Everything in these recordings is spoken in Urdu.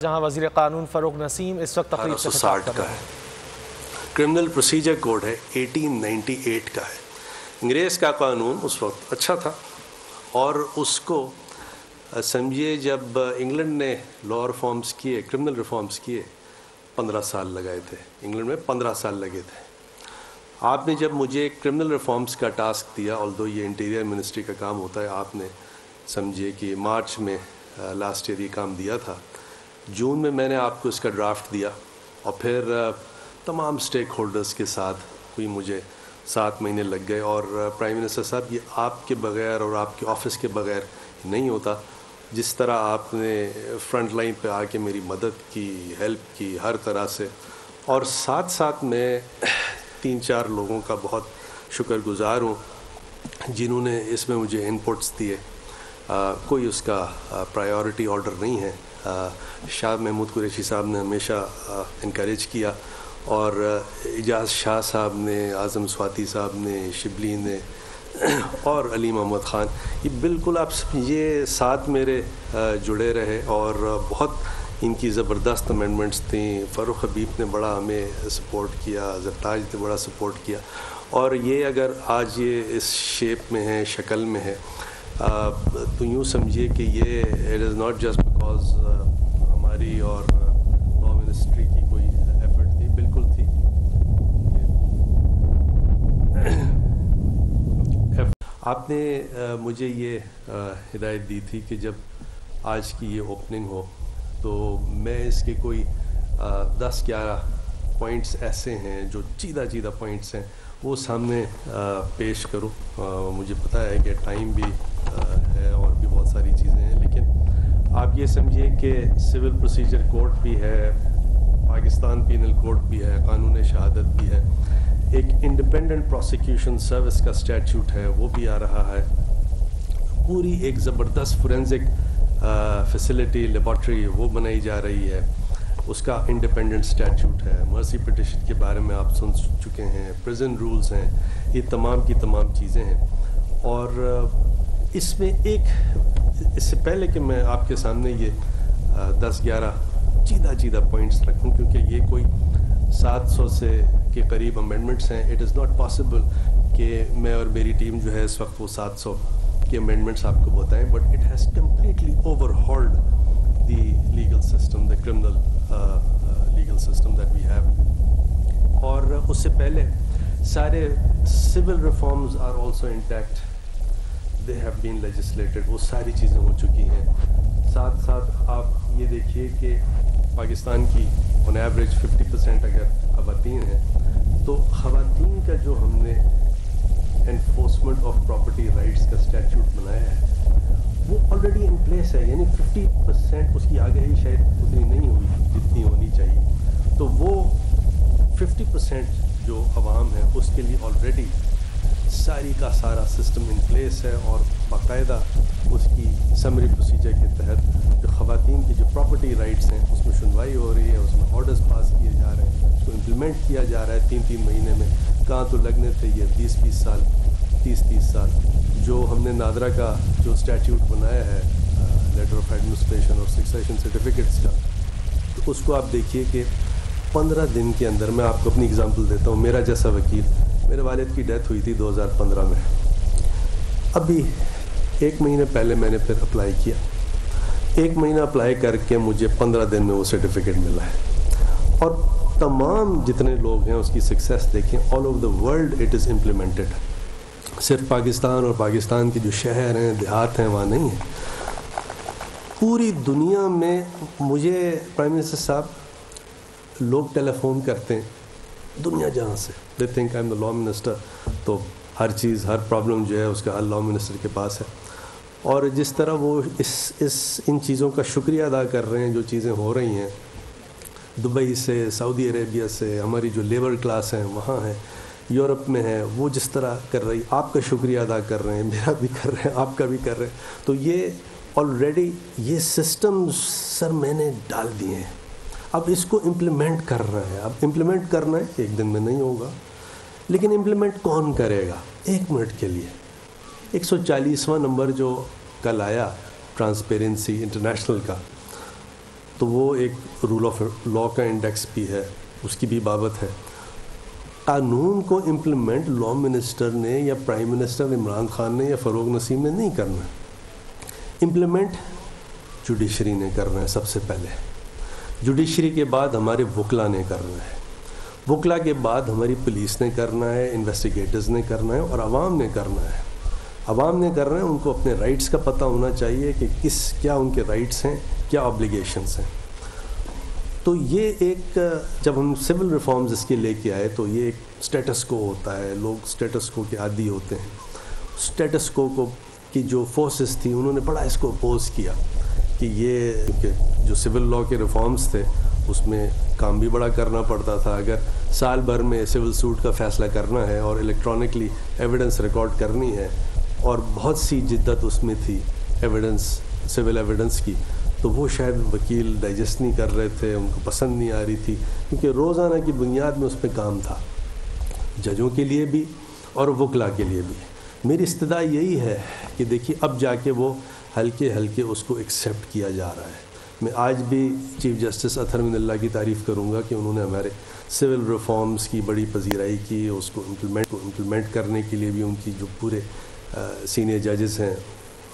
جہاں وزیر قانون فاروق نسیم اس وقت تقریب سے خطاب کر رہے ہیں۔ کرمنل پروسیجر کوڈ ہے 1898 کا ہے۔ انگریز کا قانون اس وقت اچھا تھا اور اس کو سمجھیے جب انگلینڈ نے لا ریفارمز کیے، کرمنل ریفارمز کیے، 15 سال لگائے تھے۔ انگلینڈ میں 15 سال لگے تھے۔ آپ نے جب مجھے کرمنل ریفارمز کا ٹاسک دیا، آلدو یہ انٹیریئر منسٹری کا کام ہوتا ہے، آپ نے سمجھیے کہ مارچ میں لاسٹ ایئر یہ کام دیا تھا، جون میں میں نے آپ کو اس کا ڈرافٹ دیا اور پھر تمام سٹیک ہولڈرز کے ساتھ ہوئی، مجھے 7 مہینے لگ گئے۔ اور پرائم منسٹر صاحب یہ آپ کے بغیر اور آپ کے آفس کے بغیر نہیں ہوتا، جس طرح آپ نے فرنٹ لائن پہ آ کے میری مدد کی، ہیلپ کی ہر طرح سے، اور ساتھ ساتھ میں 3-4 لوگوں کا بہت شکر گزار ہوں جنہوں نے اس میں مجھے انپٹس دیے۔ کوئی اس کا پرائیورٹی آرڈر نہیں ہے۔ شاہ محمود قریشی صاحب نے ہمیشہ انکریج کیا، اور اجاز شاہ صاحب نے، اعظم سواتی صاحب نے، شبلی نے اور علی محمد خان، یہ بالکل آپ یہ ساتھ میرے جڑے رہے اور بہت ان کی زبردست امینڈمنٹس تھیں۔ فاروق حبیب نے بڑا ہمیں سپورٹ کیا، زرتاج نے بڑا سپورٹ کیا، اور یہ اگر آج یہ اس شیپ میں ہے، شکل میں ہے، تو یوں سمجھیے کہ یہ it is not just because ہماری اور لا منسٹری کی کوئی ایفرٹ تھی، بالکل تھی۔ آپ نے مجھے یہ ہدایت دی تھی کہ جب آج کی یہ اوپننگ ہو تو میں اس کے کوئی 10-11 پوائنٹس ایسے ہیں جو چیدہ پوائنٹس ہیں وہ سامنے پیش کروں۔ مجھے پتہ ہے کہ ٹائم بھی ہے اور بھی بہت ساری چیزیں ہیں، لیکن آپ یہ سمجھیے کہ سول پروسیجر کوڈ بھی ہے، پاکستان پینل کوڈ بھی ہے، قانون شہادت بھی ہے، ایک انڈیپینڈنٹ پروسیکیوشن سروس کا اسٹیچوٹ ہے وہ بھی آ رہا ہے، پوری ایک زبردست فورینزک فیسلٹی لیبارٹری وہ بنائی جا رہی ہے، اس کا انڈیپینڈنٹ اسٹیچوٹ ہے، مرسی پٹیشن کے بارے میں آپ سن چکے ہیں، پریزن رولز ہیں، یہ تمام کی تمام چیزیں ہیں۔ اور اس میں اس سے پہلے کہ میں آپ کے سامنے یہ 10-11 چیدہ پوائنٹس رکھوں، کیونکہ یہ کوئی 700 کے قریب امینڈمنٹس ہیں، اٹ از ناٹ پاسبل کہ میں اور میری ٹیم جو ہے اس وقت وہ 700 کے امینڈمنٹس آپ کو بتائیں، but it has completely overhauled the legal system, the criminal legal system that we have. اور اس سے پہلے سارے civil reforms are also intact, they have been legislated, وہ ساری چیزیں ہو چکی ہیں۔ ساتھ ساتھ آپ یہ دیکھیے کہ پاکستان کی آن ایوریج 50% اگر خواتین ہیں، تو خواتین کا جو ہم نے انفورسمنٹ آف پراپرٹی رائٹس کا اسٹیچوٹ بنایا ہے وہ آلریڈی ان پلیس ہے، یعنی 50% اس کی آگاہی شاید اتنی نہیں ہوئی جتنی ہونی چاہیے، تو وہ 50% جو عوام ہے اس کے لیے آلریڈی ساری کا سارا سسٹم ان پلیس ہے، اور باقاعدہ اس کی سمری پروسیجر کے تحت جو خواتین کی جو پراپرٹی رائٹس ہیں اس میں سنوائی ہو رہی ہے، اس میں آرڈرز پاس کیے جا رہے ہیں، اس کو امپلیمنٹ کیا جا رہا ہے 3 مہینے میں۔ کہاں تو لگنے تھے یہ 20 سال، 30 سال۔ جو ہم نے نادرا کا جو اسٹیچوٹ بنایا ہے لیٹر آف ایڈمنسٹریشن اور سکسیشن سرٹیفکیٹس کا، تو اس کو آپ دیکھیے کہ 15 دن کے اندر، میں آپ کو اپنی اگزامپل دیتا ہوں، میرا جیسا وکیل، میرے والد کی ڈیتھ ہوئی تھی 2015 میں، ابھی 1 مہینے پہلے میں نے پھر اپلائی کیا، 1 مہینہ اپلائی کر کے مجھے 15 دن میں وہ سرٹیفکیٹ ملا ہے، اور تمام جتنے لوگ ہیں اس کی سکسیس دیکھیں، all over the world it is implemented, صرف پاکستان اور پاکستان کے جو شہر ہیں، دیہات ہیں، وہاں نہیں ہیں، پوری دنیا میں۔ مجھے پرائم منسٹر صاحب لوگ ٹیلی فون کرتے ہیں دنیا جہاں سے، they think I am the law minister, تو ہر چیز، ہر پرابلم جو ہے اس کا حل لا منسٹر کے پاس ہے، اور جس طرح وہ ان چیزوں کا شکریہ ادا کر رہے ہیں جو چیزیں ہو رہی ہیں دبئی سے، سعودی عربیہ سے، ہماری جو لیبر کلاس ہیں وہاں ہیں، یورپ میں ہے، وہ جس طرح کر رہی، آپ کا شکریہ ادا کر رہے ہیں، میرا بھی کر رہے ہیں، آپ کا بھی کر رہے ہیں، تو یہ آلریڈی یہ سسٹم سر میں نے ڈال دیے ہیں، اب اس کو امپلیمنٹ کر رہے ہیں۔ اب امپلیمنٹ کرنا ہے، 1 دن میں نہیں ہوگا، لیکن امپلیمنٹ کون کرے گا؟ 1 منٹ کے لیے 140واں نمبر جو کل آیا ٹرانسپیرنسی انٹرنیشنل کا، تو وہ ایک رول آف لا کا انڈیکس بھی ہے، اس کی بھی بابت ہے۔ قانون کو امپلیمنٹ لا منسٹر نے یا پرائم منسٹر عمران خان نے یا فروغ نسیم نے نہیں کرنا، امپلیمنٹ جوڈیشری نے کرنا ہے سب سے پہلے، جوڈیشری کے بعد ہمارے وکلا نے کرنا ہے، وکلا کے بعد ہماری پولیس نے کرنا ہے، انویسٹیگیٹرز نے کرنا ہے، اور عوام نے کرنا ہے۔ عوام نے کرنا ہے، ان کو اپنے رائٹس کا پتہ ہونا چاہیے کہ کیا ان کے رائٹس ہیں، کیا آبلیگیشنس ہیں۔ تو یہ ایک جب ہم سول ریفارمز اس کے لے کے آئے تو یہ ایک سٹیٹس کو ہوتا ہے، لوگ سٹیٹس کو کے عادی ہوتے ہیں۔ سٹیٹس کو کی جو فورسز تھی انہوں نے بڑا اس کو اپوز کیا کہ یہ جو سول لاء کے ریفارمز تھے اس میں کام بھی بڑا کرنا پڑتا تھا۔ اگر سال بھر میں سول سوٹ کا فیصلہ کرنا ہے اور الیکٹرانکلی ایویڈنس ریکارڈ کرنی ہے، اور بہت سی جدت اس میں تھی ایویڈنس، سول ایویڈنس کی، تو وہ شاید وکیل ڈائجسٹ نہیں کر رہے تھے، ان کو پسند نہیں آ رہی تھی، کیونکہ روزانہ کی بنیاد میں اس پہ کام تھا، ججوں کے لیے بھی اور وکلا کے لیے بھی۔ میری استدعا یہی ہے کہ دیکھیے اب جا کے وہ ہلکے ہلکے اس کو ایکسیپٹ کیا جا رہا ہے۔ میں آج بھی چیف جسٹس اطہر من اللہ کی تعریف کروں گا کہ انہوں نے ہمارے سول ریفارمز کی بڑی پذیرائی کی، اس کو امپلیمنٹ کرنے کے لیے بھی ان کی جو پورے سینئر ججز ہیں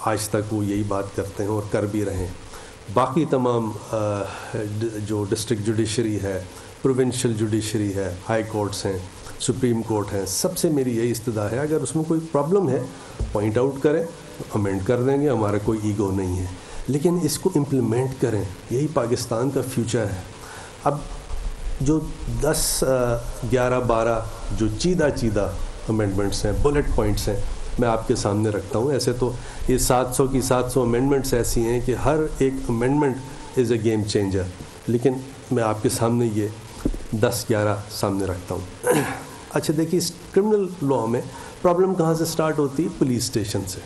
آج تک وہ یہی بات کرتے ہیں اور کر بھی رہے ہیں۔ باقی تمام جو ڈسٹرکٹ جوڈیشری ہے، پروونشل جوڈیشری ہے، ہائی کورٹس ہیں، سپریم کورٹ ہیں، سب سے میری یہی استدعا ہے اگر اس میں کوئی پرابلم ہے پوائنٹ آؤٹ کریں، امینڈ کر دیں گے، ہمارا کوئی ایگو نہیں ہے، لیکن اس کو امپلیمنٹ کریں، یہی پاکستان کا فیوچر ہے۔ اب جو 10 11 12 جو چیدہ امینڈمنٹس ہیں، بلٹ پوائنٹس ہیں، میں آپ کے سامنے رکھتا ہوں۔ ایسے تو یہ 700 کی 700 امینڈمنٹس ایسی ہیں کہ ہر ایک amendment is a game changer, لیکن میں آپ کے سامنے یہ 10 11 سامنے رکھتا ہوں۔ اچھا دیکھیے، اس کرمنل لاء میں پرابلم کہاں سے سٹارٹ ہوتی ہے؟ پولیس اسٹیشن سے۔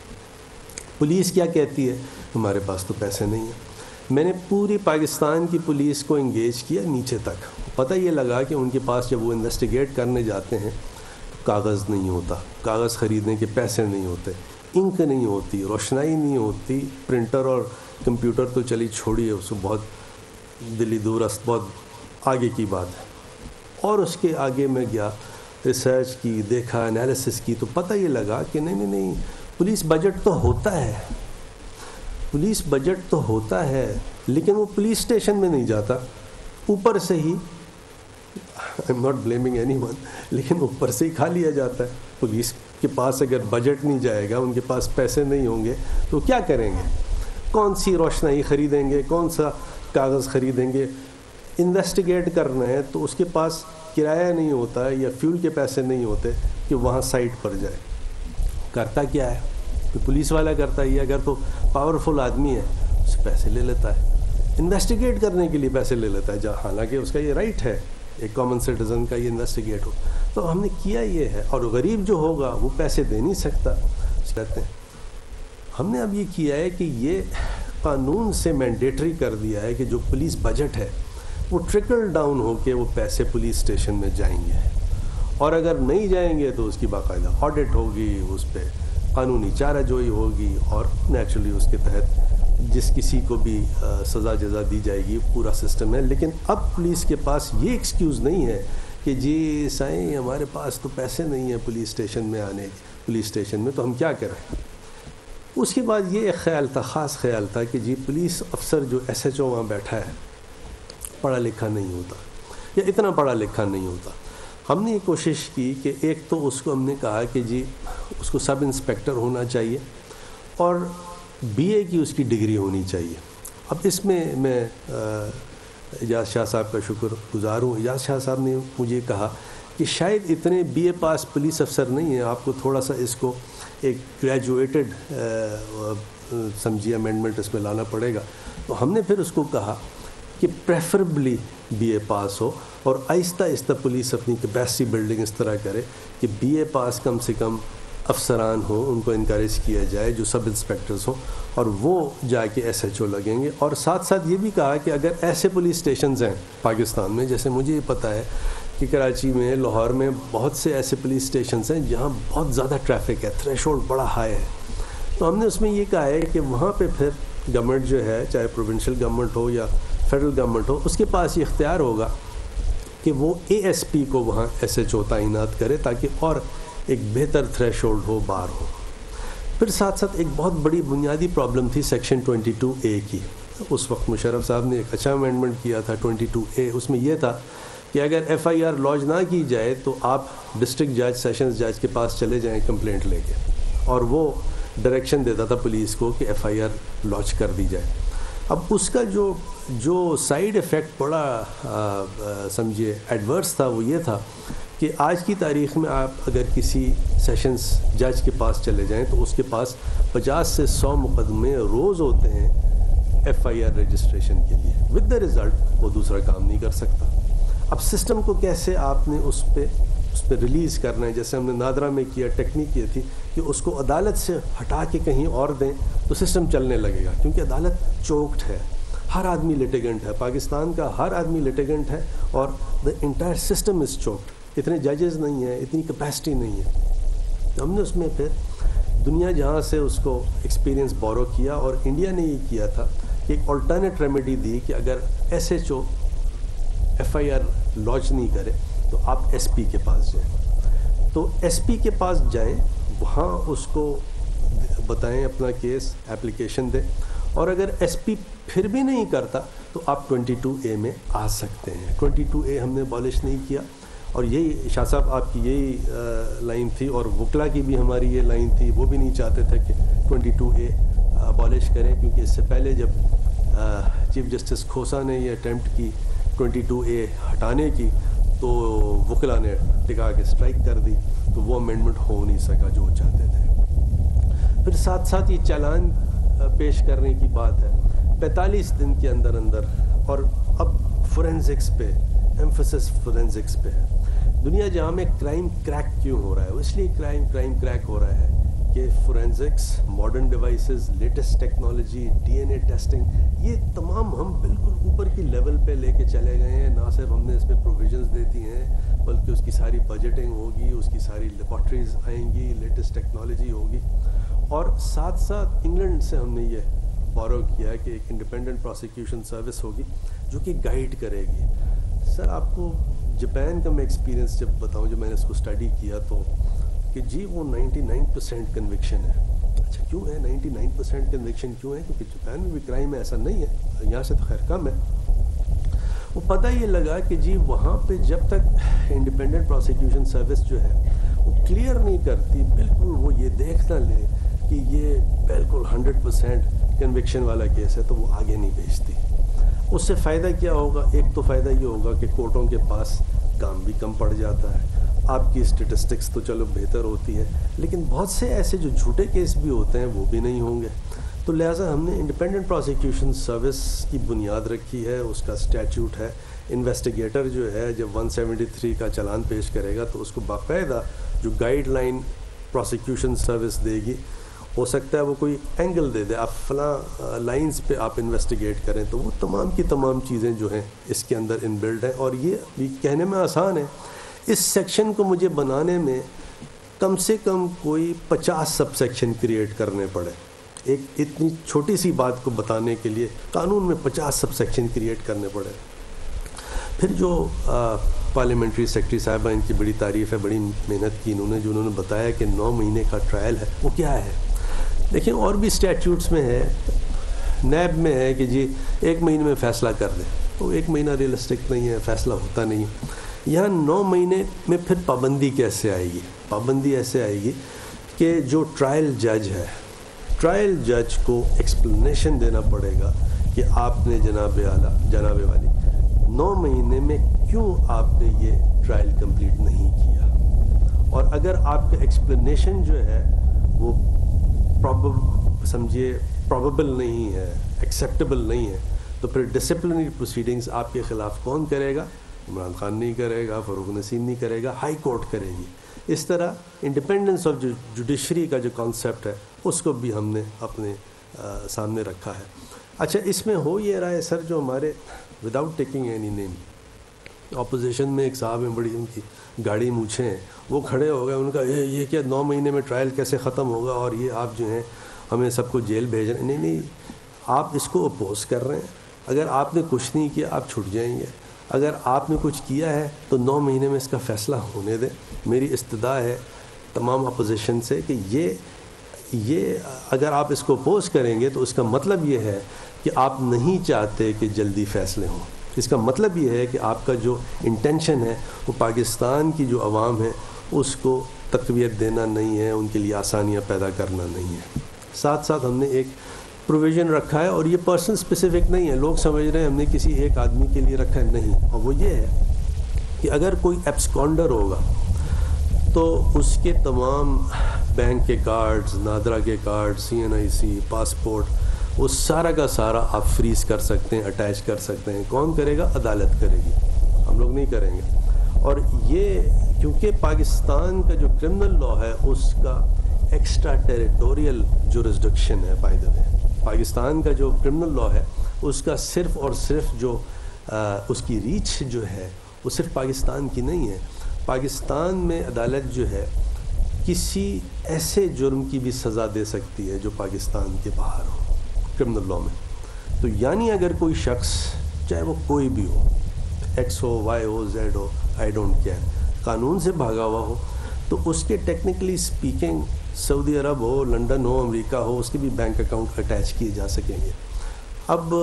پولیس کیا کہتی ہے؟ ہمارے پاس تو پیسے نہیں ہیں۔ میں نے پوری پاکستان کی پولیس کو انگیج کیا نیچے تک، پتہ یہ لگا کہ ان کے پاس جب وہ انویسٹیگیٹ کرنے جاتے ہیں کاغذ نہیں ہوتا، کاغذ خریدنے کے پیسے نہیں ہوتے، انک نہیں ہوتی، روشنائی نہیں ہوتی، پرنٹر اور کمپیوٹر تو چلی چھوڑیے، اس کو بہت دلی دورست، بہت آگے کی بات ہے۔ اور اس کے آگے میں گیا، ریسرچ کی، دیکھا، انالیسس کی، تو پتہ یہ لگا کہ نہیں، پولیس بجٹ تو ہوتا ہے، پولیس بجٹ تو ہوتا ہے، لیکن وہ پولیس اسٹیشن میں نہیں جاتا، اوپر سے ہی I'm not blaming anyone، لیکن اوپر سے ہی کھا لیا جاتا ہے۔ پولیس کے پاس اگر بجٹ نہیں جائے گا، ان کے پاس پیسے نہیں ہوں گے تو کیا کریں گے؟ کون سی روشنائی خریدیں گے؟ کون سا کاغذ خریدیں گے؟ انویسٹیگیٹ کرنا ہے تو اس کے پاس کرایہ نہیں ہوتا ہے یا فیول کے پیسے نہیں ہوتے کہ وہاں سائٹ پر جائے۔ کرتا کیا ہے؟ تو پولیس والا کرتا ہی ہے، اگر تو پاورفل آدمی ہے اس سے پیسے لے لیتا ہے، انویسٹیگیٹ کرنے کے لیے پیسے لے لیتا ہے، حالانکہ اس کا یہ رائٹ ہے ایک کامن سٹیزن کا، یہ انویسٹیگیٹ ہو۔ تو ہم نے کیا یہ ہے، اور غریب جو ہوگا وہ پیسے دے نہیں سکتا، کہتے ہیں ہم نے اب یہ کیا ہے کہ یہ قانون سے مینڈیٹری کر دیا ہے کہ جو پولیس بجٹ ہے وہ ٹرکل ڈاؤن ہو کے وہ پیسے پولیس اسٹیشن میں جائیں گے، اور اگر نہیں جائیں گے تو اس کی باقاعدہ آڈٹ ہوگی، اس پہ قانونی چارہ جوئی ہوگی، اور نیچرلی اس کے تحت جس کسی کو بھی سزا جزا دی جائے گی، پورا سسٹم ہے۔ لیکن اب پولیس کے پاس یہ ایکسکیوز نہیں ہے کہ جی سائیں ہمارے پاس تو پیسے نہیں ہیں پولیس اسٹیشن میں آنے، پولیس اسٹیشن میں تو ہم کیا کریں۔ اس کے بعد یہ ایک خیال تھا، خاص خیال تھا کہ جی پولیس افسر جو ایس ایچ او وہاں بیٹھا ہے پڑھا لکھا نہیں ہوتا، یا اتنا پڑھا لکھا نہیں ہوتا۔ ہم نے یہ کوشش کی کہ ایک تو اس کو ہم نے کہا کہ جی اس کو سب انسپیکٹر ہونا چاہیے، اور بی اے کی اس کی ڈگری ہونی چاہیے۔ اب اس میں اجاز شاہ صاحب کا شکر گزار ہوں، اجاز شاہ صاحب نے مجھے کہا کہ شاید اتنے بی اے پاس پولیس افسر نہیں ہیں، آپ کو تھوڑا سا اس کو ایک گریجویٹڈ سمجھیے امینڈمنٹ اس میں لانا پڑے گا۔ تو ہم نے پھر اس کو کہا کہ پریفریبلی بی اے پاس ہو، اور آہستہ آہستہ پولیس اپنی کیپیسٹی بلڈنگ اس طرح کرے کہ بی اے پاس کم سے کم افسران ہوں، ان کو انکریج کیا جائے جو سب انسپیکٹرز ہوں، اور وہ جا کے ایس ایچ او لگیں گے۔ اور ساتھ ساتھ یہ بھی کہا کہ اگر ایسے پولیس اسٹیشنز ہیں پاکستان میں، جیسے مجھے یہ پتہ ہے کہ کراچی میں، لاہور میں بہت سے ایسے پولیس اسٹیشنز ہیں جہاں بہت زیادہ ٹریفک ہے، تھریشولڈ بڑا ہائی ہے، تو ہم نے اس میں یہ کہا ہے کہ وہاں پہ پھر گورنمنٹ جو ہے، چاہے پروونشل گورنمنٹ ہو یا فیڈرل گورنمنٹ ہو، اس کے پاس یہ اختیار ہوگا کہ وہ ASP کو وہاں SHO تعینات کرے تاکہ اور ایک بہتر تھریش ہولڈ ہو، بار ہو۔ پھر ساتھ ساتھ ایک بہت بڑی بنیادی پرابلم تھی سیکشن 22A کی۔ اس وقت مشرف صاحب نے ایک اچھا امینڈمنٹ کیا تھا 22A، اس میں یہ تھا کہ اگر FIR لانچ نہ کی جائے تو آپ ڈسٹرکٹ جج، سیشنز جج کے پاس چلے جائیں کمپلینٹ لے کے، اور وہ ڈائریکشن دیتا تھا پولیس کو کہ FIR لانچ کر دی جائے۔ اب اس کا جو سائیڈ ایفیکٹ بڑا سمجھیے ایڈورس تھا، وہ یہ تھا کہ آج کی تاریخ میں آپ اگر کسی سیشنز جج کے پاس چلے جائیں تو اس کے پاس 50 سے 100 مقدمے روز ہوتے ہیں FIR رجسٹریشن کے لیے، ود دا ریزلٹ وہ دوسرا کام نہیں کر سکتا۔ اب سسٹم کو کیسے آپ نے اس پہ ریلیز کرنا ہے، جیسے ہم نے نادرا میں کیا، ٹیکنیک یہ تھی کہ اس کو عدالت سے ہٹا کے کہیں اور دیں تو سسٹم چلنے لگے گا، کیونکہ عدالت چوکڈ ہے، ہر آدمی لٹیگنٹ ہے، پاکستان کا ہر آدمی لٹیگنٹ ہے، اور دا انٹائر سسٹم از چوکڈ، اتنے ججز نہیں ہیں، اتنی کیپیسٹی نہیں ہے۔ ہم نے اس میں پھر دنیا جہاں سے اس کو ایکسپیرینس بورو کیا، اور انڈیا نے یہ کیا تھا کہ ایک آلٹرنیٹ ریمیڈی دی کہ اگر SHO FIR لانچ نہیں کرے تو آپ SP کے پاس جائیں۔ تو SP کے پاس جائیں، وہاں اس کو بتائیں اپنا کیس، ایپلیکیشن دیں، اور اگر SP پھر بھی نہیں کرتا تو آپ 22A میں آ سکتے ہیں۔ 22A ہم نے abolish نہیں کیا، اور یہی شاہ صاحب آپ کی یہی لائن تھی، اور وکلا کی بھی ہماری یہ لائن تھی، وہ بھی نہیں چاہتے تھے کہ 22A abolish کریں، کیونکہ اس سے پہلے جب چیف جسٹس کھوسا نے یہ اٹیمپٹ کی 22A ہٹانے کی تو وکلا نے ٹکا کے اسٹرائک کر دی، تو وہ امینڈمنٹ ہو نہیں سکا جو چاہتے تھے۔ پھر ساتھ ساتھ یہ چالان پیش کرنے کی بات ہے 45 دن کے اندر اندر، اور اب فورینزکس پہ ایمفسس فورینزکس پہ ہے۔ دنیا جہاں میں کرائم کریک کیوں ہو رہا ہے، اس لیے کرائم کریک ہو رہا ہے کہ forensics, modern devices, latest technology, DNA testing, یہ تمام ہم بالکل اوپر کی لیول پہ لے کے چلے گئے ہیں۔ نہ صرف ہم نے اس پہ پروویژنز دے دی ہیں، بلکہ اس کی ساری بجٹنگ ہوگی، اس کی ساری لیبارٹریز آئیں گی، لیٹسٹ ٹیکنالوجی ہوگی، اور ساتھ ساتھ انگلینڈ سے ہم نے یہ بورو کیا ہے کہ ایک انڈیپینڈنٹ پروسیکیوشن سروس ہوگی جو کہ گائیڈ کرے گی۔ سر آپ کو جاپان کا میں ایکسپیرینس جب بتاؤں، جو میں نے اس کو اسٹڈی کیا، تو کہ جی وہ 99% کنوکشن ہے۔ اچھا کیوں ہے 99% کنوکشن کیوں ہے؟ کیونکہ جاپان میں بھی کرائم ایسا نہیں ہے، یہاں سے تو خیر کم ہے۔ وہ پتہ یہ لگا کہ جی وہاں پہ جب تک انڈیپینڈنٹ پروسیکیوشن سروس جو ہے وہ کلیئر نہیں کرتی، بالکل وہ یہ دیکھ نہ لے کہ یہ بالکل 100% کنوکشن والا کیس ہے، تو وہ آگے نہیں بھیجتی۔ اس سے فائدہ کیا ہوگا؟ ایک تو فائدہ یہ ہوگا کہ کورٹوں کے پاس کام بھی کم پڑ جاتا ہے، آپ کی اسٹیٹسٹکس تو چلو بہتر ہوتی ہے، لیکن بہت سے ایسے جو جھوٹے کیس بھی ہوتے ہیں وہ بھی نہیں ہوں گے۔ تو لہٰذا ہم نے انڈیپینڈنٹ پروسیکیوشن سروس کی بنیاد رکھی ہے، اس کا اسٹیچوٹ ہے۔ انویسٹیگیٹر جو ہے جب 173 کا چالان پیش کرے گا تو اس کو باقاعدہ جو گائیڈ لائن پروسیکیوشن سروس دے گی، ہو سکتا ہے وہ کوئی اینگل دے دے، آپ فلاں لائنز پہ آپ انویسٹیگیٹ کریں، تو وہ تمام کی تمام چیزیں جو ہیں اس کے اندر ان بلڈ ہیں۔ اور یہ کہنے میں آسان ہے، اس سیکشن کو مجھے بنانے میں کم سے کم کوئی 50 سب سیکشن کریٹ کرنے پڑے۔ ایک اتنی چھوٹی سی بات کو بتانے کے لیے قانون میں 50 سب سیکشن کریٹ کرنے پڑے۔ پھر جو پارلیمنٹری سیکرٹری صاحبہ، ان کی بڑی تعریف ہے، بڑی محنت کی انہوں نے بتایا کہ 9 مہینے کا ٹرائل ہے، وہ کیا ہے؟ دیکھیں اور بھی اسٹیچوٹس میں ہے، نیب میں ہے کہ جی 1 مہینے میں فیصلہ کر دیں، تو 1 مہینہ ریئلسٹک نہیں ہے، فیصلہ ہوتا نہیں ہے۔ یہاں 9 مہینے میں پھر پابندی کیسے آئے گی؟ پابندی ایسے آئے گی کہ جو ٹرائل جج ہے، ٹرائل جج کو ایکسپلینیشن دینا پڑے گا کہ آپ نے جناب والی 9 مہینے میں کیوں آپ نے یہ ٹرائل کمپلیٹ نہیں کیا، اور اگر آپ کا ایکسپلینیشن جو ہے وہ پروبیبل نہیں ہے، ایکسیپٹیبل نہیں ہے، تو پھر ڈسپلنری پروسیڈنگز آپ کے خلاف کون کرے گا؟ عمران خان نہیں کرے گا، فاروق نسیم نہیں کرے گا، ہائی کورٹ کرے گی۔ اس طرح انڈیپینڈنس آف جوڈیشری کا جو کانسیپٹ ہے اس کو بھی ہم نے اپنے سامنے رکھا ہے۔ اچھا اس میں ہو یہ رہا ہے سر، جو ہمارے without taking any name, opposition میں ایک صاحب ہیں، بڑی ان کی گاڑی مونچھیں ہیں، وہ کھڑے ہو گئے، ان کا یہ کیا 9 مہینے میں ٹرائل کیسے ختم ہوگا، اور یہ آپ جو ہیں ہمیں سب کو جیل بھیج رہے ہیں۔ نہیں، آپ اس کو اپوز کر رہے ہیں، اگر آپ نے کچھ نہیں کیا آپ چھٹ جائیں گے، اگر آپ نے کچھ کیا ہے تو 9 مہینے میں اس کا فیصلہ ہونے دیں۔ میری استدعا ہے تمام اپوزیشن سے کہ یہ اگر آپ اس کو اپوز کریں گے تو اس کا مطلب یہ ہے کہ آپ نہیں چاہتے کہ جلدی فیصلے ہوں۔ اس کا مطلب یہ ہے کہ آپ کا جو انٹینشن ہے وہ پاکستان کی جو عوام ہے اس کو تقویت دینا نہیں ہے، ان کے لیے آسانیاں پیدا کرنا نہیں ہے۔ ساتھ ساتھ ہم نے ایک پروویژن رکھا ہے، اور یہ پرسن اسپیسیفک نہیں ہے، لوگ سمجھ رہے ہیں ہم نے کسی ایک آدمی کے لیے رکھا ہے، نہیں، اور وہ یہ ہے کہ اگر کوئی ایبسکانڈر ہوگا تو اس کے تمام بینک کے کارڈز، نادرا کے کارڈ، CNIC، پاسپورٹ، وہ سارا کا سارا آپ فریز کر سکتے ہیں، اٹیچ کر سکتے ہیں۔ کون کرے گا؟ عدالت کرے گی، ہم لوگ نہیں کریں گے۔ اور یہ کیونکہ پاکستان کا جو کرمنل لا ہے اس کا ایکسٹرا ٹیریٹوریل جورسڈکشن ہے، بائی دا وے پاکستان کا جو کرمنل لا ہے اس کا صرف اور صرف جو اس کی ریچ جو ہے وہ صرف پاکستان کی نہیں ہے۔ پاکستان میں عدالت جو ہے کسی ایسے جرم کی بھی سزا دے سکتی ہے جو پاکستان کے باہر ہو کرمنل لا میں۔ تو یعنی اگر کوئی شخص چاہے وہ کوئی بھی ہو، ایکس ہو، وائی ہو، زیڈ ہو، آئی ڈونٹ کیئر، قانون سے بھاگا ہوا ہو تو اس کے ٹیکنیکلی سپیکنگ سعودی عرب ہو، لنڈن ہو، امریکہ ہو، اس کے بھی بینک اکاؤنٹ اٹیچ کیے جا سکیں گے۔ اب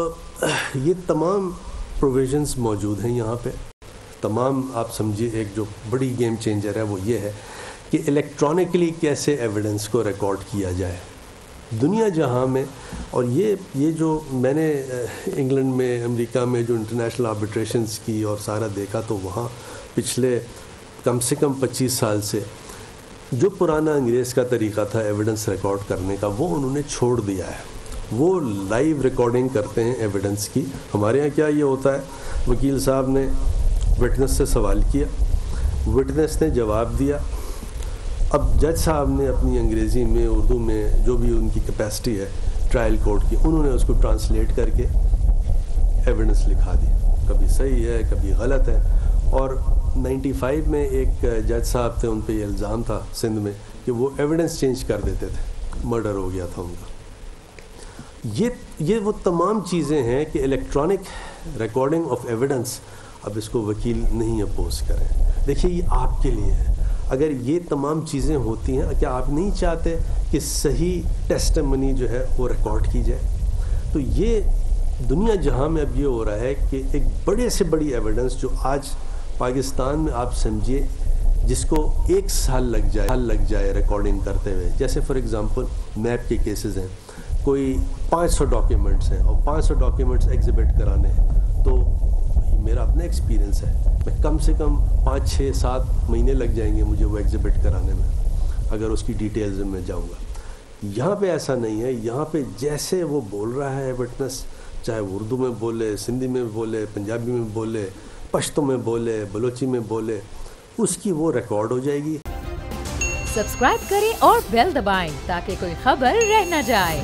یہ تمام پروویژنز موجود ہیں یہاں پہ، تمام آپ سمجھیے ایک جو بڑی گیم چینجر ہے وہ یہ ہے کہ الیکٹرانکلی کیسے ایویڈنس کو ریکارڈ کیا جائے دنیا جہاں میں۔ اور یہ جو میں نے انگلینڈ میں، امریکہ میں جو انٹرنیشنل آربیٹریشنز کی اور سارا دیکھا، تو وہاں پچھلے کم سے کم 25 سال سے جو پرانا انگریز کا طریقہ تھا ایویڈنس ریکارڈ کرنے کا وہ انہوں نے چھوڑ دیا ہے۔ وہ لائیو ریکارڈنگ کرتے ہیں ایویڈنس کی۔ ہمارے ہاں کیا یہ ہوتا ہے، وکیل صاحب نے وٹنس سے سوال کیا، وٹنس نے جواب دیا، اب جج صاحب نے اپنی انگریزی میں، اردو میں، جو بھی ان کی کیپیسٹی ہے ٹرائل کورٹ کی، انہوں نے اس کو ٹرانسلیٹ کر کے ایویڈنس لکھا دی، کبھی صحیح ہے کبھی غلط ہے۔ اور 95 میں ایک جج صاحب تھے، ان پہ یہ الزام تھا سندھ میں کہ وہ ایویڈنس چینج کر دیتے تھے، مرڈر ہو گیا تھا ان کا۔ یہ وہ تمام چیزیں ہیں کہ الیکٹرانک ریکارڈنگ آف ایویڈنس، اب اس کو وکیل نہیں اپوز کریں۔ دیکھیے یہ آپ کے لیے ہے، اگر یہ تمام چیزیں ہوتی ہیں، کیا آپ نہیں چاہتے کہ صحیح ٹیسٹمنی جو ہے وہ ریکارڈ کی جائے؟ تو یہ دنیا جہاں میں اب یہ ہو رہا ہے کہ ایک بڑے سے بڑی ایویڈنس جو آج پاکستان میں آپ سمجھیے جس کو 1 سال لگ جائے ریکارڈنگ کرتے ہوئے، جیسے فار ایگزامپل میپ کے کیسز ہیں، کوئی 500 ڈاکیومنٹس ہیں اور 500 ڈاکیومنٹس ایگزیبٹ کرانے ہیں، تو میرا اپنا ایکسپیرینس ہے، میں کم سے کم 5، 6، 7 مہینے لگ جائیں گے مجھے وہ ایگزیبٹ کرانے میں اگر اس کی ڈیٹیلز میں جاؤں گا۔ یہاں پہ ایسا نہیں ہے، یہاں پہ جیسے وہ بول رہا ہے وٹنس، چاہے وہ اردو میں بولے، سندھی میں بولے، پنجابی میں بولے، پشتو میں بولے، بلوچی میں بولے، اس کی وہ ریکارڈ ہو جائے گی۔ سبسکرائب کریں اور بیل دبائیں تاکہ کوئی خبر رہ نہ جائے۔